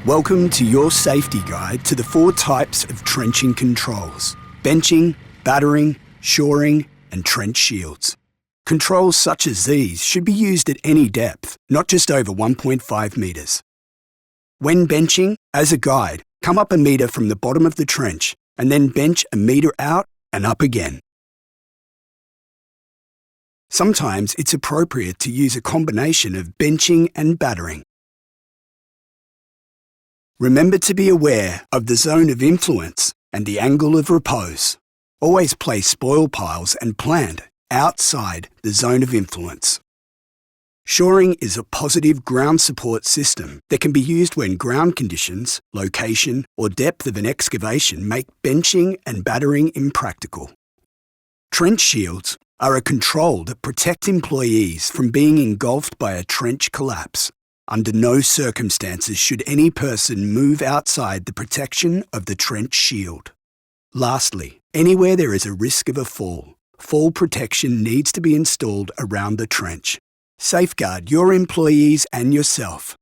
Welcome to your safety guide to the 4 types of trenching controls: benching, battering, shoring, and trench shields. Controls such as these should be used at any depth, not just over 1.5 metres. When benching, as a guide, come up a metre from the bottom of the trench and then bench a metre out and up again. Sometimes it's appropriate to use a combination of benching and battering. Remember to be aware of the zone of influence and the angle of repose. Always place spoil piles and plant outside the zone of influence. Shoring is a positive ground support system that can be used when ground conditions, location, or depth of an excavation make benching and battering impractical. Trench shields are a control that protect employees from being engulfed by a trench collapse. Under no circumstances should any person move outside the protection of the trench shield. Lastly, anywhere there is a risk of a fall protection needs to be installed around the trench. Safeguard your employees and yourself